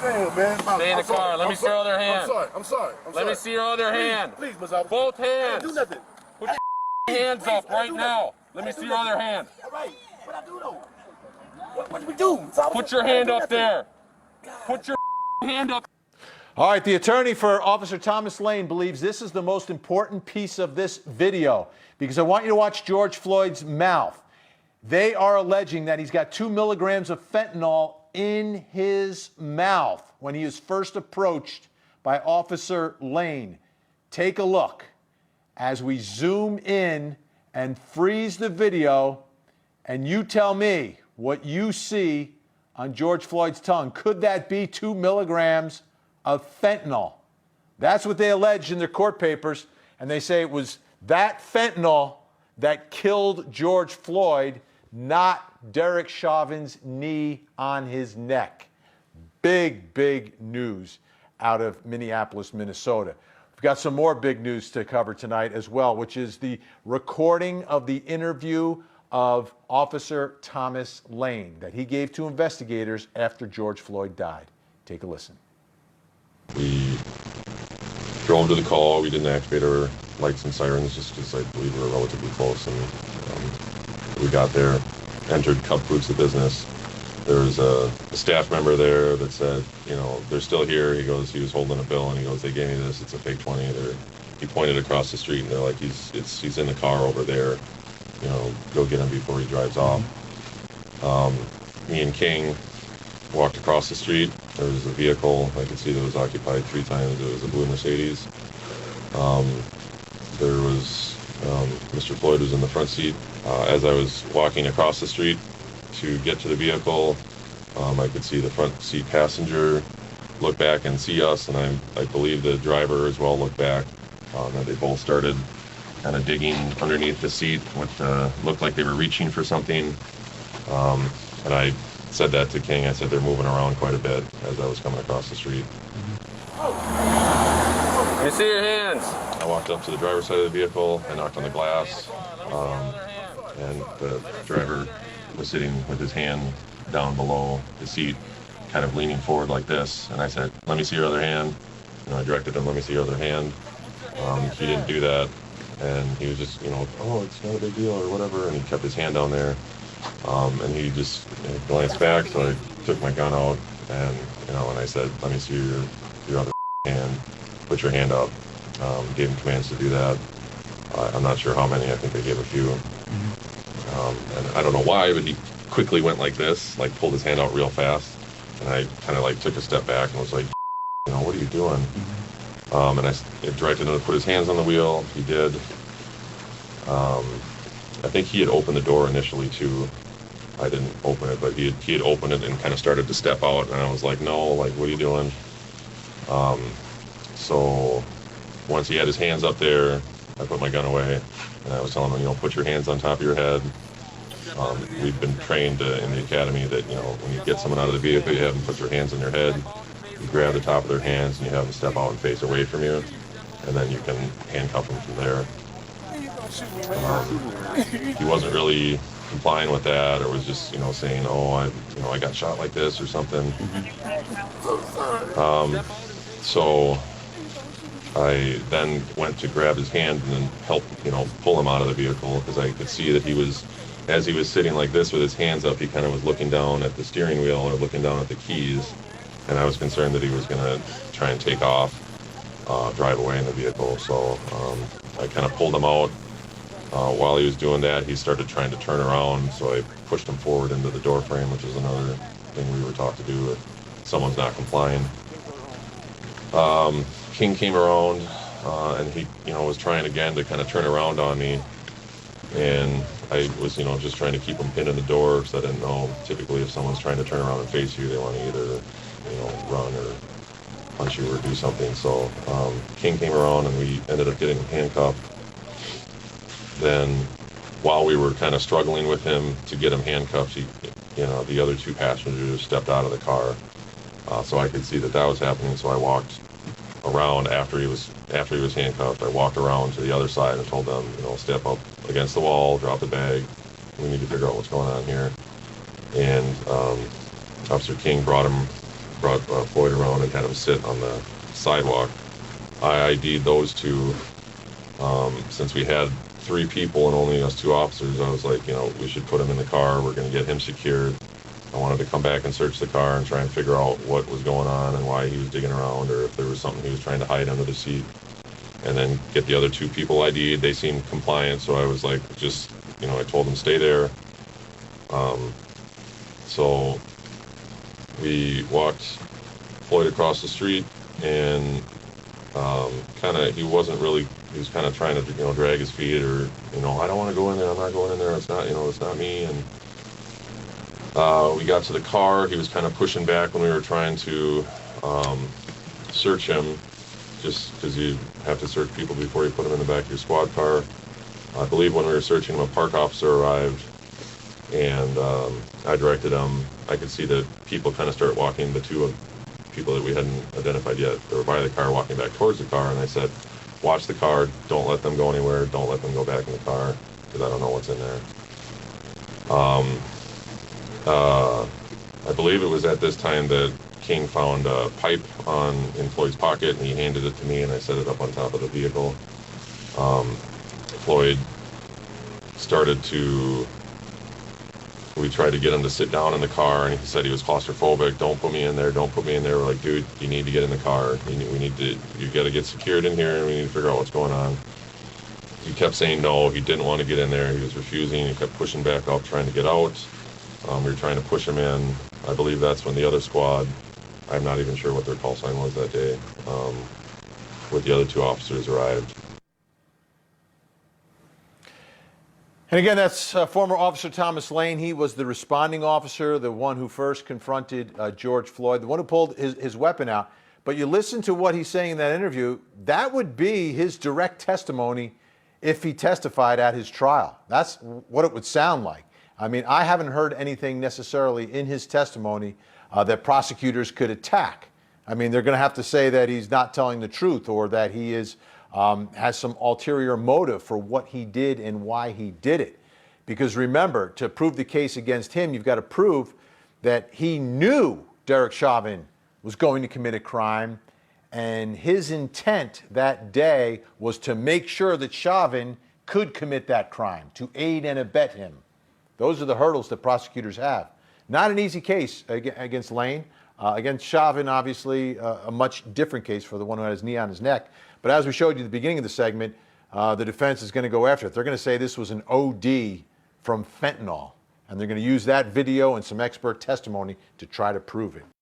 Damn, man. Stay in the car. Let me see your other hand. I'm sorry. Let me see your other hand. Please, Miss Officer. Both hands. I didn't do nothing. Put your hands up right now. Let me see your other hand. All right. What I do though? What did we do? Put your hand up there. Put your hand up. All right, the attorney for Officer Thomas Lane believes this is the most important piece of this video because I want you to watch George Floyd's mouth. They are alleging that he's got 2 milligrams of fentanyl in his mouth when he was first approached by Officer Lane. Take a look as we zoom in and freeze the video, and you tell me what you see on George Floyd's tongue. Could that be 2 milligrams of fentanyl? That's what they alleged in their court papers, and they say it was that fentanyl that killed George Floyd, not Derek Chauvin's knee on his neck. Big, big news out of Minneapolis, Minnesota. We've got some more big news to cover tonight as well, which is the recording of the interview of Officer Thomas Lane that he gave to investigators after George Floyd died. Take a listen. We drove to the call. We didn't activate our lights and sirens just because I believe we were relatively close. And we got there, entered Cup Boots of Business. There was a staff member there that said, you know, they're still here. He goes, he was holding a bill, and he goes, they gave me this. It's a fake 20. He pointed across the street, and they're like, he's in the car over there. You know, go get him before he drives off. Me and King walked across the street. There was a vehicle I could see that was occupied 3 times. It was a blue Mercedes. There was Mr. Floyd was in the front seat. As I was walking across the street to get to the vehicle, I could see the front seat passenger look back and see us, and I believe the driver as well looked back. And they both started kind of digging underneath the seat, what looked like they were reaching for something. And I said that to King. I said they're moving around quite a bit as I was coming across the street. Let me see your hands. I walked up to the driver's side of the vehicle. I knocked on the glass, and the driver was sitting with his hand down below the seat, kind of leaning forward like this. And I said, let me see your other hand. And I directed him, let me see your other hand. He didn't do that. And he was just, you know, oh, it's not a big deal or whatever. And he kept his hand down there. And he just glanced back. So I took my gun out and, you know, and I said, let me see your other hand. Put your hand up. Gave him commands to do that. I'm not sure how many. I think I gave a few. And I don't know why, but he quickly went like this, like pulled his hand out real fast. And I kind of like took a step back and was like, you know, what are you doing? And I directed him to put his hands on the wheel. He did. I think he had opened the door initially too. I didn't open it, but he had opened it and kind of started to step out. And I was like, no, like, what are you doing? So once he had his hands up there, I put my gun away, and I was telling him, you know, put your hands on top of your head. We've been trained in the academy that, you know, when you get someone out of the vehicle, you have them put their hands on their head. You grab the top of their hands and you have them step out and face away from you, and then you can handcuff them from there. He wasn't really complying with that, or was just, you know, saying, oh, I got shot like this or something. So I then went to grab his hand and then help, you know, pull him out of the vehicle, because I could see that he was, as he was sitting like this with his hands up, he kind of was looking down at the steering wheel or looking down at the keys, and I was concerned that he was going to try and take off, drive away in the vehicle. So I kind of pulled him out. While he was doing that, he started trying to turn around, so I pushed him forward into the door frame, which is another thing we were taught to do if someone's not complying. King came around, and he, you know, was trying again to kind of turn around on me, and I was, you know, just trying to keep him pinned in the door, because I didn't know, typically if someone's trying to turn around and face you, they want to either, you know, run or punch you or do something. So King came around, and we ended up getting him handcuffed. Then while we were kind of struggling with him to get him handcuffed, the other 2 passengers stepped out of the car. So I could see that was happening. So I walked around after he was handcuffed. I walked around to the other side and told them, you know, step up against the wall, drop the bag. We need to figure out what's going on here. And Officer King brought him brought Floyd around and had him sit on the sidewalk. I ID'd those two. Since we had 3 people and only us 2 officers, I was like, we should put him in the car. We're going to get him secured. I wanted to come back and search the car and try and figure out what was going on and why he was digging around, or if there was something he was trying to hide under the seat. And then get the other 2 people ID'd. They seemed compliant, so I was like, I told them stay there. So we walked Floyd across the street, and he was kind of trying to, drag his feet, or, I don't want to go in there, I'm not going in there, it's not me. And we got to the car. He was kind of pushing back when we were trying to search him, just because you have to search people before you put them in the back of your squad car. I believe when we were searching him, a park officer arrived, and I directed him. I could see that people kind of start walking, the 2 people that we hadn't identified yet. They were by the car walking back towards the car, and I said, watch the car, don't let them go anywhere, don't let them go back in the car, because I don't know what's in there. I believe it was at this time that King found a pipe in Floyd's pocket, and he handed it to me, and I set it up on top of the vehicle. Floyd we tried to get him to sit down in the car, and he said he was claustrophobic. Don't put me in there, don't put me in there. We're like, dude, you need to get in the car. You got to get secured in here, and we need to figure out what's going on. He kept saying no, he didn't want to get in there. He was refusing, he kept pushing back up, trying to get out. We were trying to push him in. I believe that's when the other squad, I'm not even sure what their call sign was that day, with the other 2 officers arrived. And again, that's former Officer Thomas Lane. He was the responding officer, the one who first confronted George Floyd, the one who pulled his weapon out. But you listen to what he's saying in that interview, that would be his direct testimony if he testified at his trial. That's what it would sound like. I mean, I haven't heard anything necessarily in his testimony that prosecutors could attack. I mean, they're going to have to say that he's not telling the truth, or that he has some ulterior motive for what he did and why he did it. Because remember, to prove the case against him, you've got to prove that he knew Derek Chauvin was going to commit a crime, and his intent that day was to make sure that Chauvin could commit that crime, to aid and abet him. Those are the hurdles that prosecutors have. Not an easy case against Lane. Against Chauvin, obviously, a much different case for the one who had his knee on his neck. But as we showed you at the beginning of the segment, the defense is going to go after it. They're going to say this was an OD from fentanyl, and they're going to use that video and some expert testimony to try to prove it.